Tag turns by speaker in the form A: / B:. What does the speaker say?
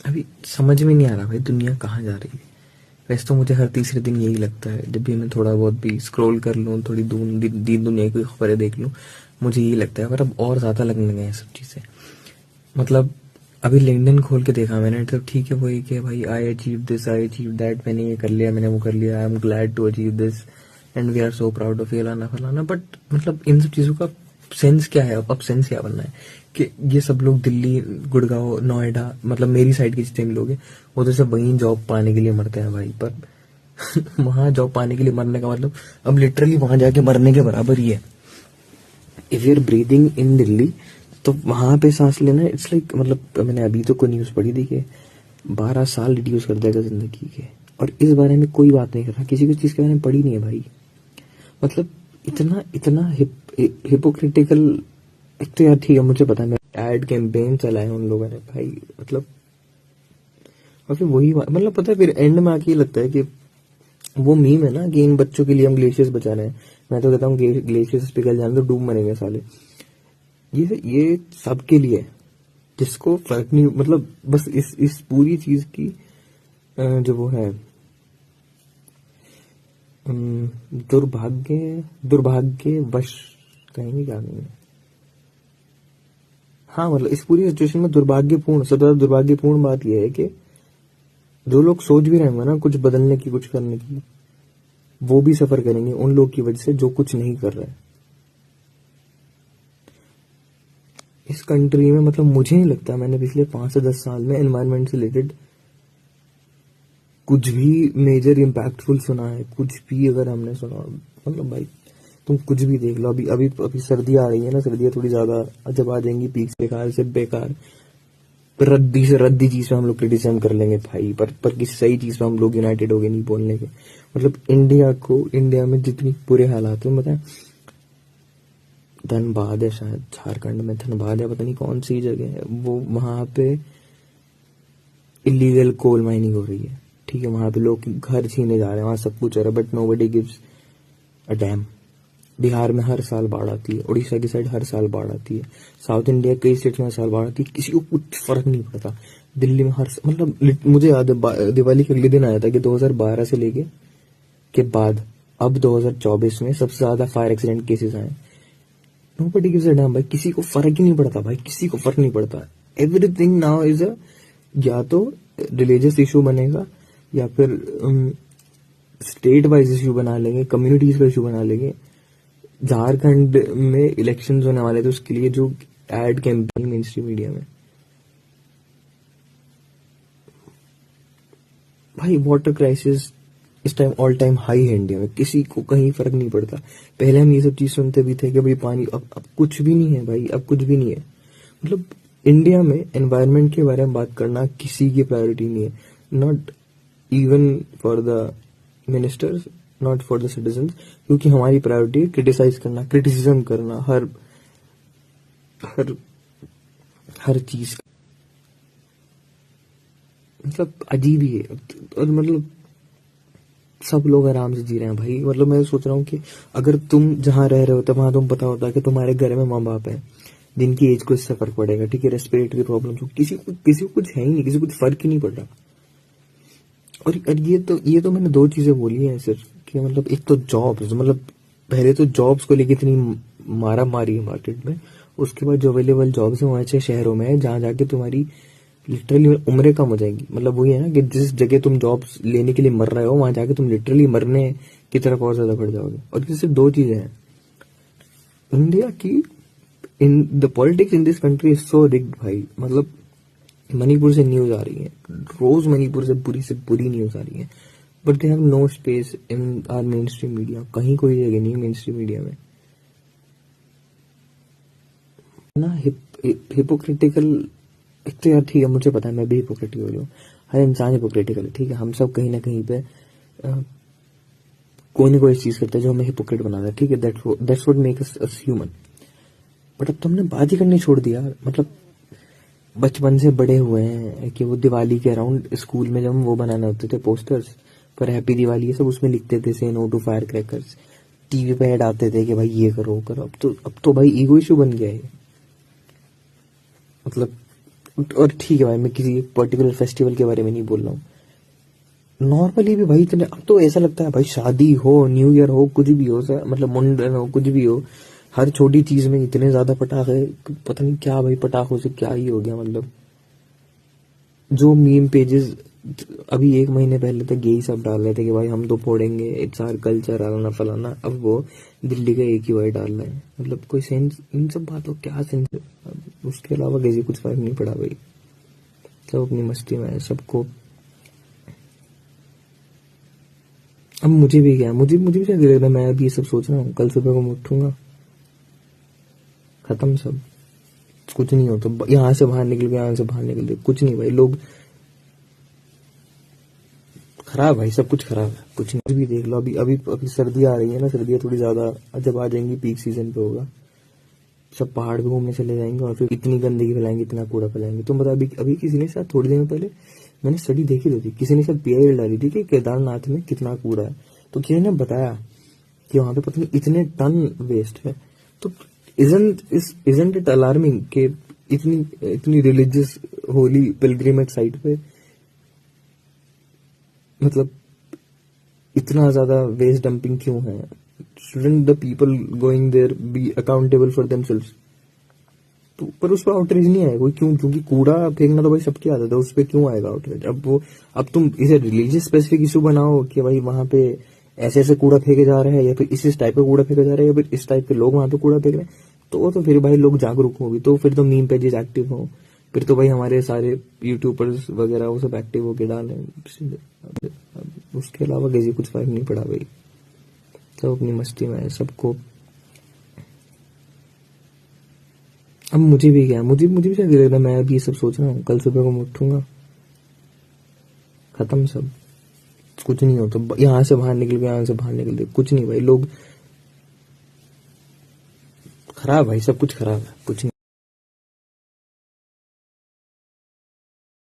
A: अभी समझ में नहीं आ रहा भाई दुनिया कहाँ जा रही है। वैसे तो मुझे हर तीसरे दिन यही लगता है, जब भी मैं थोड़ा बहुत भी स्क्रॉल कर लूँ, थोड़ी दीन दुनिया की खबरें देख लूँ, मुझे यही लगता है। पर अब और ज्यादा लगने लगे हैं सब चीजें। मतलब अभी लिंक्डइन खोल के देखा मैंने, तो ठीक है वही कि भाई I achieve this, I achieve that, मैंने ये कर लिया, मैंने वो कर लिया, I am glad to achieve this and we are so proud of फलाना फलाना। बट मतलब इन सब चीजों का सेंस क्या है? अब सेंस क्या बनना है कि ये सब लोग दिल्ली, गुड़गांव, नोएडा, मतलब मेरी साइड के जितने भी लोग हैं वो तो सब वहीं जॉब पाने के लिए मरते हैं भाई। पर वहां जॉब पाने के लिए मरने का मतलब अब लिटरली वहां जाके मरने के बराबर ही है। If you are breathing in Delhi, तो वहां पे सांस लेना इट्स लाइक, मतलब मैंने अभी तो कोई न्यूज पढ़ी थी कि 12 साल रिड्यूस कर देगा जिंदगी के, और इस बारे में कोई बात नहीं कर रहा, किसी भी चीज के बारे में पढ़ी नहीं है भाई। मतलब इतना इतना हिपोक्रिटिकल। एक तो यार ठीक है, मुझे पता है मैं एड कैंपेन चलाए उन लोगों ने भाई, मतलब और फिर वही मतलब पता है, फिर एंड में आके ये लगता है कि वो मीम है ना कि इन बच्चों के लिए हम ग्लेशियर्स बचा रहे हैं। मैं तो कहता हूँ ग्लेशियर्स पिघल जाने तो डूब मरेंगे साले। ये सबके लिए है, जिसको फर्क नहीं, मतलब बस इस पूरी चीज की जो वो है दुर्भाग्यवश कहेंगे, क्या कहेंगे, हाँ मतलब इस पूरी सिचुएशन में दुर्भाग्यपूर्ण, सबसे ज्यादा दुर्भाग्यपूर्ण बात यह है कि जो लोग सोच भी रहे होंगे ना कुछ बदलने की, कुछ करने की, वो भी सफर करेंगे उन लोग की वजह से जो कुछ नहीं कर रहे। इस कंट्री में मतलब मुझे नहीं लगता मैंने पिछले 5 से 10 साल में एनवायरनमेंट से रिलेटेड कुछ भी मेजर इम्पैक्टफुल सुना है। कुछ भी अगर हमने सुना, मतलब भाई तुम कुछ भी देख लो, अभी अभी अभी सर्दियां आ रही है ना, सर्दियां थोड़ी ज्यादा जब आ जाएंगी पीक, बेकार से बेकार रद्दी से रद्दी चीज पे हम लोग क्रिटिसिज्म कर लेंगे भाई, पर किसी सही चीज पे हम लोग यूनाइटेड हो गए नहीं बोलने के। मतलब इंडिया में जितनी बुरे हालात है, बताए धनबाद है, शायद झारखंड में धनबाद है, पता नहीं कौन सी जगह है वो, वहां पे इलीगल कोल माइनिंग हो रही है। ठीक है, वहां पे लोग घर छीने जा रहे हैं, वहां सब कुछ हो रहा है, but nobody gives a dam. Bihar में हर साल बाढ़ आती है, उड़ीसा की साइड हर साल बाढ़ आती है, साउथ इंडिया कई स्टेट्स में हर साल बाढ़ आती है, किसी को कुछ फर्क नहीं पड़ता। दिल्ली में मतलब मुझे याद है दिवाली के अगले दिन आया था कि 2012 से लेके के बाद अब 2024 में सबसे ज्यादा फायर एक्सीडेंट केसेस आए। नोबडी गिव्स अ डैम भाई, किसी को फर्क ही नहीं पड़ता भाई, किसी को फर्क नहीं पड़ता। एवरीथिंग नाउ इज अ, या तो रिलीजियस इशू बनेगा, या फिर स्टेट वाइज इशू बना लेंगे, कम्युनिटीज का इशू बना लेंगे। झारखंड में इलेक्शंस होने वाले थे, उसके लिए जो ad campaign main stream media में, भाई वाटर क्राइसिस इस टाइम ऑल टाइम हाई है इंडिया में, किसी को कहीं फर्क नहीं पड़ता। पहले हम ये सब चीज सुनते भी थे कि भाई पानी, अब कुछ भी नहीं है भाई, अब कुछ भी नहीं है। मतलब इंडिया में एनवायरनमेंट के बारे में बात करना किसी की प्रायोरिटी नहीं है, not even for the ministers, not for the citizen, क्योंकि हमारी प्रायोरिटी क्रिटिसाइज करना, क्रिटिसिज्म करना हर हर हर चीज। मतलब अजीब ही है। और मतलब सब लोग आराम से जी रहे हैं भाई। मतलब मैं सोच रहा हूँ कि अगर तुम जहाँ रह रहे होते वहां तुम पता होता कि तुम्हारे घर में माँ बाप है जिनकी एज को इससे फर्क पड़ेगा, ठीक है, रेस्पिरेटरी प्रॉब्लम हो, किसी को कुछ है ही नहीं, किसी को कुछ फर्क ही नहीं पड़ रहा। और ये तो मैंने दो चीजें बोली हैं सिर्फ, कि मतलब एक तो जॉब्स, मतलब पहले तो जॉब्स को लेकर इतनी मारा मारी है मार्केट में, उसके बाद जो अवेलेबल जॉब्स है वो ऐसे शहरों में है जहाँ जाके तुम्हारी लिटरली उम्रें कम हो जाएंगी। मतलब वही है ना कि जिस जगह तुम जॉब्स लेने के लिए मर रहे हो, वहां जाके तुम लिटरली मरने की तरफ और ज्यादा बढ़ जाओगे। और ये सिर्फ दो चीजें हैं इंडिया की, in the politics in this country is so rigged भाई। मतलब मणिपुर से न्यूज आ रही है रोज, मणिपुर से बुरी न्यूज आ रही है, but they have no space in our mainstream media. कहीं कोई जगह नहीं मेन स्ट्रीम मीडिया में ना। हिपोक्रिटिकल। एक तो यार ठीक है, मुझे पता है मैं भी हिपोक्रेटिकल हूँ, हर इंसान हिपोक्रेटिकल है, ठीक है, हम सब कहीं ना कहीं पे कोई ना कोई चीज करता है जो हमें हिपोक्रेट बनाता है, ठीक है, that's what makes us human. But अब तो हमने बात ही करनी छोड़ दिया। मतलब बचपन से बड़े हुए हैं कि वो दिवाली के अराउंड स्कूल में जब हम वो बनाने होते थे पोस्टर्स पर हैप्पी दिवाली, ये सब उसमें लिखते थे say no to fire crackers, TV पे ऐड आते थे कि भाई ये करो वो करो। अब तो भाई ईगो इशू बन गया है। मतलब और ठीक है भाई, मैं किसी पर्टिकुलर फेस्टिवल के बारे में नहीं बोल रहा हूँ, नॉर्मली भी भाई इतने, अब तो ऐसा लगता है भाई शादी हो, न्यू ईयर हो, कुछ भी हो, मतलब मुंडन हो, कुछ भी हो, हर छोटी चीज में इतने ज्यादा पटाखे, पता नहीं क्या भाई, पटाखों से क्या ही हो गया। मतलब जो मीम पेजेस अभी एक महीने पहले तक यही सब डाल रहे थे कि भाई हम तो फोड़ेंगे, इट्स आवर कल्चर, आना फलाना, अब वो दिल्ली का एक ही वर्ड डाल रहे हैं। मतलब कोई सेंस, इन सब बातों क्या सेंस है? अब उसके अलावा किसी कुछ फर्क नहीं पड़ा भाई, सब अपनी मस्ती में है, सबको। अब मुझे भी क्या, मुझे मुझे भी क्या लग रहा है, मैं अभी ये सब सोच रहा हूँ, कल सुबह को मैं उठूंगा, खत्म सब, कुछ नहीं हो तो यहाँ से बाहर निकल गए, यहाँ से बाहर निकल गए, कुछ नहीं भाई, लोग खराब भाई, सब कुछ खराब है, कुछ नहीं भी देख लो। अभी अभी अभी सर्दी आ रही है ना, सर्दियाँ थोड़ी ज्यादा जब आ जाएंगी, पीक सीजन पे होगा, सब पहाड़ पे घूमने चले जाएंगे और फिर इतनी गंदगी फैलाएंगे, इतना कूड़ा फैलाएंगे। तुम बता, अभी अभी किसी ने शायद थोड़ी देर पहले मैंने स्टडी देखी तो थी, किसी ने शायद पीआई डाली थी कि केदारनाथ में कितना कूड़ा है, तो किसी ने बताया कि वहां पे पता नहीं इतने टन वेस्ट है। तो इजंट इट अलार्मिंग कि इतनी इतनी रिलीजियस होली पिलग्रिमेज साइट पे मतलब इतना ज्यादा वेस्ट डंपिंग क्यों है? Shouldn't the people going there be accountable for themselves? तो पर उस पर आउटरीच नहीं आएगा कोई, क्यों? क्योंकि कूड़ा फेंकना तो भाई सबकी आदत है, उस पर क्यों आएगा आउटरीच? अब तुम इसे रिलीजियस स्पेसिफिक इशू बनाओ कि भाई वहां पे ऐसे ऐसे कूड़ा फेंके जा रहे हैं, या फिर इस टाइप का कूड़ा फेंका जा रहा है, या फिर इस टाइप के लोग वहां पे कूड़ा फेंक रहे हैं, तो फिर भाई लोग जागरूक होंगे, तो फिर तो मीम पेजेस एक्टिव हो, फिर तो भाई हमारे सारे यूट्यूबर्स वगैरह वो सब एक्टिव होके डालें। अब उसके अलावा किसी कुछ फर्क नहीं पड़ा भाई, सब अपनी मस्ती में है, सबको। अब मुझे भी क्या, मुझे मुझे भी क्या लग रहा है, मैं अभी ये सब सोच रहा हूँ, कल सुबह को मैं उठूंगा, खत्म सब, कुछ नहीं हो तो यहाँ से बाहर निकल गए, यहाँ से बाहर निकल गए, कुछ नहीं भाई, लोग खराब भाई, सब कुछ खराब है, कुछ नहीं।